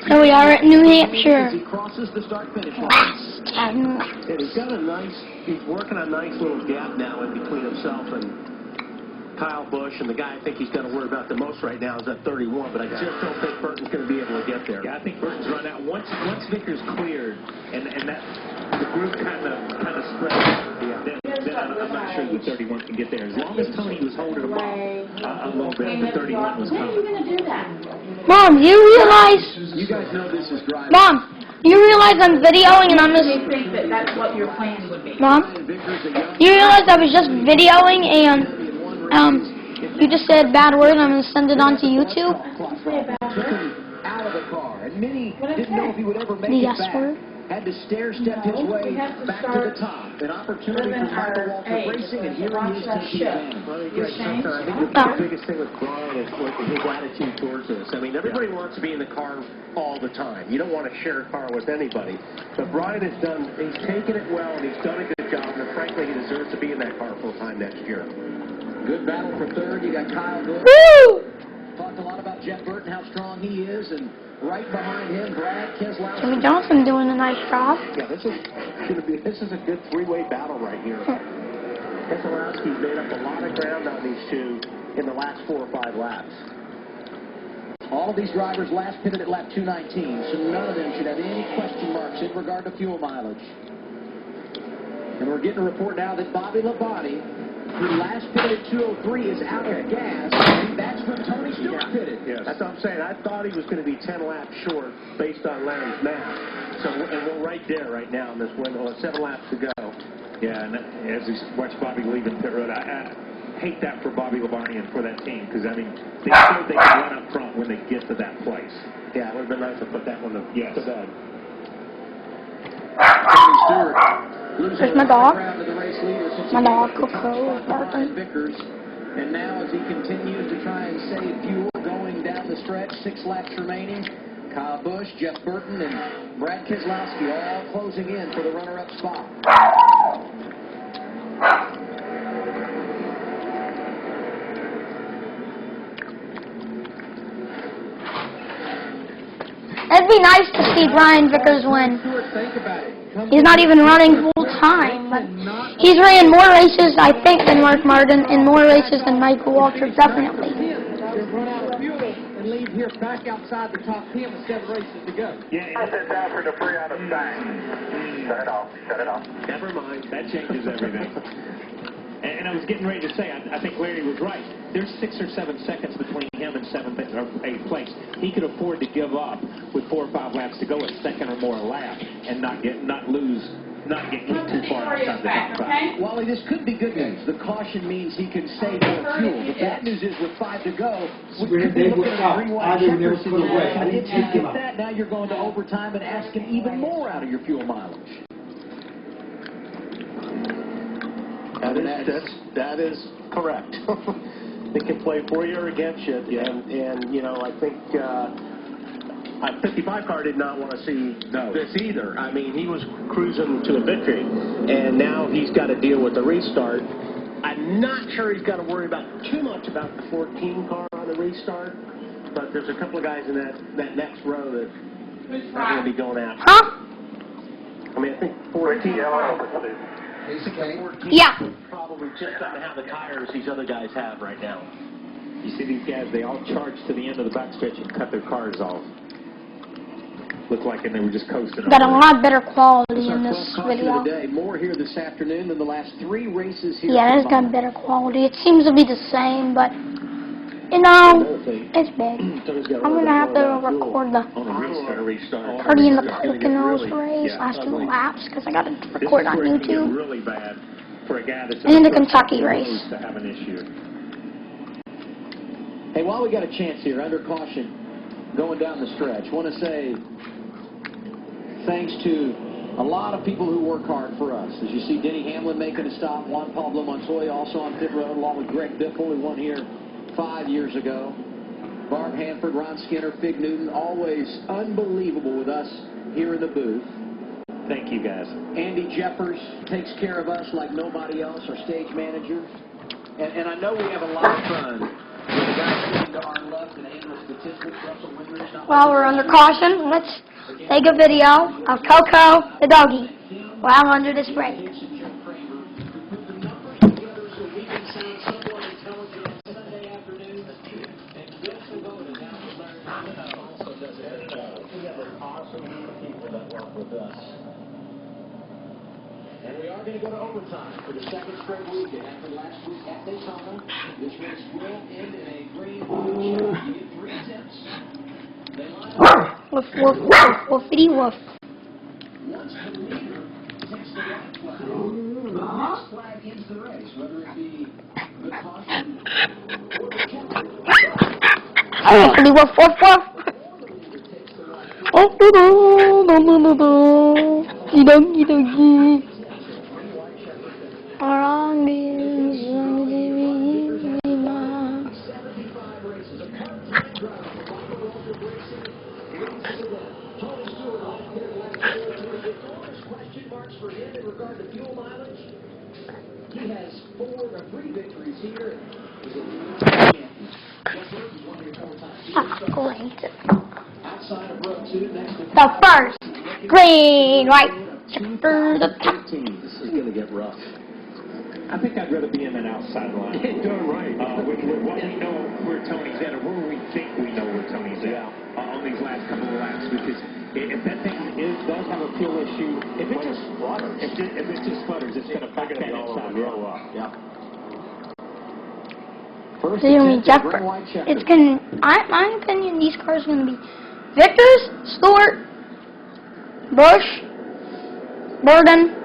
Here we are at New Hampshire. He crosses the start-finish line. Last 10 laps. And he's working a nice little gap now in between himself and Kyle Busch, and the guy I think he's got to worry about the most right now is at 31, but I just don't think Burton's going to be able to get there. Yeah, I think Burton's run out. Once Vickers cleared, and that the group kind of spread out, then I'm not sure the 31 can get there. As long as Tony was holding him off a little bit, the 31 was coming. When are you going to do that? Mom, you realize? You guys know this is driving. Mom, you realize I'm videoing and I'm just... Do you think that that's what your plan would be? Mom, you realize I was just videoing and you just said bad word and I'm going to send it on to YouTube? Out of the car, and many didn't know if he would ever make The it yes back. word? Had to stair-step his way back to the top. An opportunity for Michael Waltrip Racing, and here he is taking advantage. I think the biggest thing with Brian is his attitude towards this. I mean, everybody wants to be in the car all the time. You don't want to share a car with anybody. But Brian he's taken it well, and he's done a good job, and frankly, he deserves to be in that car full time next year. Good battle for third. You got Kyle Busch. Woo! Talked a lot about Jeff Burton, how strong he is, and right behind him, Brad Keselowski. Jimmy Johnson doing a nice job. Yeah, this is a good three-way battle right here. Keselowski's made up a lot of ground on these two in the last 4 or 5 laps. All of these drivers last pitted at lap 219, so none of them should have any question marks in regard to fuel mileage. And we're getting a report now that Bobby Labonte, who last pitted at 203, is out of gas, and that's when Tony Stewart pitted. Yes. That's what I'm saying. I thought he was going to be 10 laps short based on Larry's math. So, and we're right there right now in this window. 7 laps to go. Yeah, and as we watch Bobby leave in pit road, I hate that for Bobby Labonte and for that team, because, I mean, they showed they can run up front when they get to that place. Yeah, it would have been nice to put that one to bed. Tony Stewart There's my dog. My dog, Coco. Coco, Barton. Vickers. And now as he continues to try and save fuel going down the stretch, 6 laps remaining, Kyle Busch, Jeff Burton, and Brad Keselowski all closing in for the runner-up spot. It'd be nice to see Brian Vickers win. He's not even running full time, but he's ran more races, I think, than Mark Martin, and more races than Michael Waltrip, definitely. Run out of fuel and leave here back outside the top 10 with 7 races to go. Yeah, I sit down for debris on the stack. Shut it off. Shut it off. never mind. That changes everything. And I was getting ready to say, I think Larry was right. There's 6 or 7 seconds between him and 7th or 8th place. He could afford to give up with 4 or 5 laps to go, a second or more a lap, and not get too far outside the top 5. Wally, this could be good news. The caution means he can save more fuel. The bad news is with 5 to go, we could be looking at a rewind checker situation. If you get that, now you're going to overtime and asking even more out of your fuel mileage. That is correct. They can play for you or against you, and you know, I think a 55 car did not want to see this either. I mean, he was cruising to a victory, and now he's got to deal with the restart. I'm not sure he's got to worry about too much about the 14 car on the restart, but there's a couple of guys in that next row that are going to be going after. Huh? I mean, I think 14. Yeah. Probably just doesn't have the tires these other guys have right now. You see these guys, they all charged to the end of the backstretch and cut their cars off. Looked like and they were just coasting. Got a lot better quality in this video. More here this afternoon than the last 3 races here. Yeah, it's got better quality. It seems to be the same, but, you know, it's big. I'm going to have to record the Party in the Poconos race, last 2 laps, because I got to record on YouTube. Really bad for a guy that's And the Kentucky race. To have an issue. Hey, while we got a chance here, under caution, going down the stretch, want to say thanks to a lot of people who work hard for us. As you see Denny Hamlin making a stop, Juan Pablo Montoya also on pit road, along with Greg Biffle, who won here 5 years ago. Barb Hanford, Ron Skinner, Fig Newton, always unbelievable with us here in the booth. Thank you, guys. Andy Jeffers takes care of us like nobody else, our stage manager. And I know we have a lot of fun with the guys sitting to our left and Amos to While we're under caution, let's take a video of Coco the doggy while under this brake. And we are going to go to overtime for the second straight week. And after last week at Daytona, this race will end in a green wheel check. You get 3 attempts. They line up. Woof, woof, woof, woofity woof. Once the leader takes the white flag, the next flag ends the race, whether it be the caution or the captain. Woofity woof, woof, woof. Oh, do do do do do. Doggy, doggy. Around this, 75 races. A part-time driver for Bobby Walter Racing. Leads the event. Tony Stewart off here last year. There's question marks for him in regard to fuel mileage. He has 3 victories here. He's a champion. Jeff Burton is one of your 4 times. great. Outside of row 2, next to The first green, right? Checker the top. This is going to get rough. I think I'd rather be in an outside line. You're doing right. With what we know where Tony's at, or where we think we know where Tony's at on these last couple of laps. Because if that thing does have a fuel issue, if it just sputters, it's going to back that inside row up. Yeah. First So you mean attempt Jeff? at green white checker. It's gonna. My opinion, these cars are gonna be Vickers, Stewart, Bush, Burden.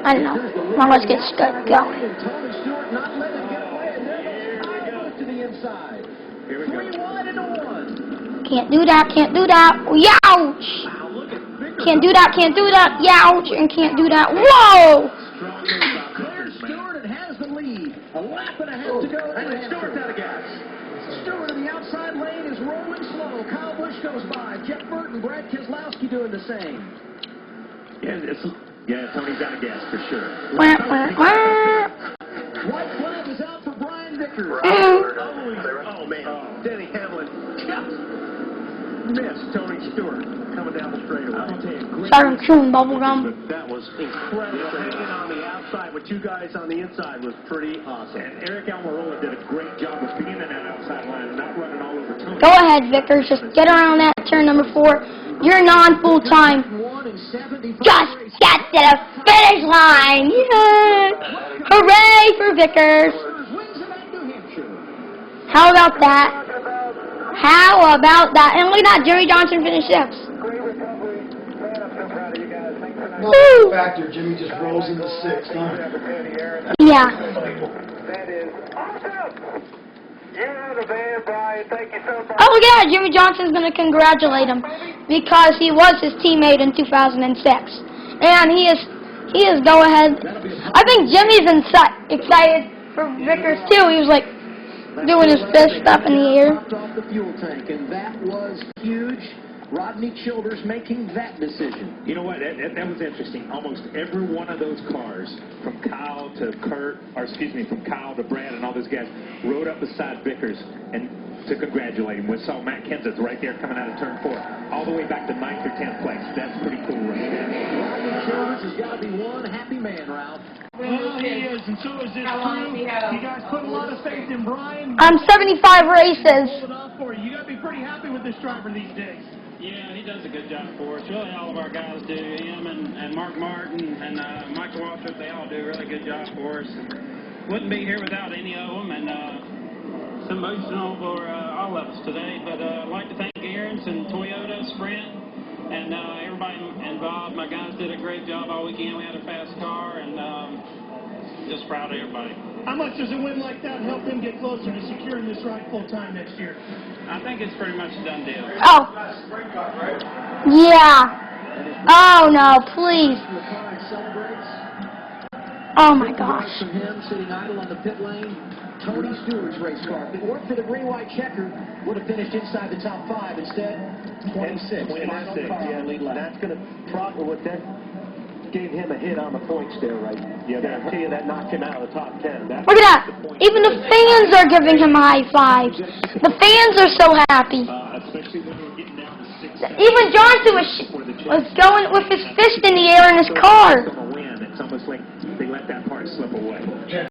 I don't know. Now let's get going. Tony Stewart not letting him get away, and there goes to the inside. Here we go. 3 wide into 1. Can't do that. Can't do that. Youch! Wow, look at Vickers. Can't do that. Can't do that. Youch! And can't do that. Whoa! Clears Stewart and has the lead. A lap and a half to go. And Stewart's out of gas. Stewart in the outside lane is rolling slow. Kyle Busch goes by. Jeff Burton, Brad Keselowski doing the same. Yeah, Tony's out of gas for sure. Wah, wah, wah. White flag is out for Brian Vickers. Oh, man. Denny Hamlin missed Tony Stewart coming down the straightaway. Sorry, I'm chewing bubblegum. But that was incredible. Hanging on the outside with 2 guys on the inside was pretty awesome. And Eric Almirola did a great job of being in that outside line and not running all over Tony. Go ahead, Vickers. Just get around that turn number 4. You're non-full-time. Just get to the finish line! Yay! Hooray for Vickers! How about that? How about that? And look at that, Jerry Johnson finished 6th. No factor, Jimmy just rolls into 6th, huh? Yeah. That is awesome. You're the man, Brian. Thank you so much. Oh, look at that. Jimmy Johnson's going to congratulate him because he was his teammate in 2006. And he is go ahead. I think Jimmy's excited for Vickers, too. He was like doing his fist up in the air. Off the fuel tank, and that was huge. Rodney Childers making that decision. You know what? That was interesting. Almost every one of those cars, from Kyle to from Kyle to Brad and all those guys, rode up beside Vickers and to congratulate him. We saw Matt Kenseth right there coming out of turn 4, all the way back to 9th or 10th place. That's pretty cool right there. Rodney Childers has got to be one happy man, Ralph. Well, he is, and so is this crew. You guys put a lot of faith in Brian. 75 races. Hold it off for you. You got to be pretty happy with this driver these days. Yeah, he does a good job for us. Really, all of our guys do. Him and Mark Martin and Michael Waltrip, they all do a really good job for us. And wouldn't be here without any of them. And it's emotional for all of us today. But I'd like to thank Aaron's and Toyota, Sprint, and everybody involved. My guys did a great job all weekend. We had a fast car, and just proud of everybody. How much does a win like that help them get closer to securing this ride full time next year? I think it's pretty much a done deal. Oh. Yeah. Oh, no, please. Oh, my gosh. From him sitting idle on the pit lane. Tony Stewart's race car. If it weren't for the green-white checker, would have finished inside the top 5. Instead, 26. Final car on lead lap. That's going to throttle with that gave him a hit on the points there, right? Yeah, I tell you, that knocked him out of the top 10. Look at that. Even the fans are giving him high fives. The fans are so happy. Especially when we're getting down to 6. Even Johnson was going with his fist in the air in his car. It's almost like they let that part slip away.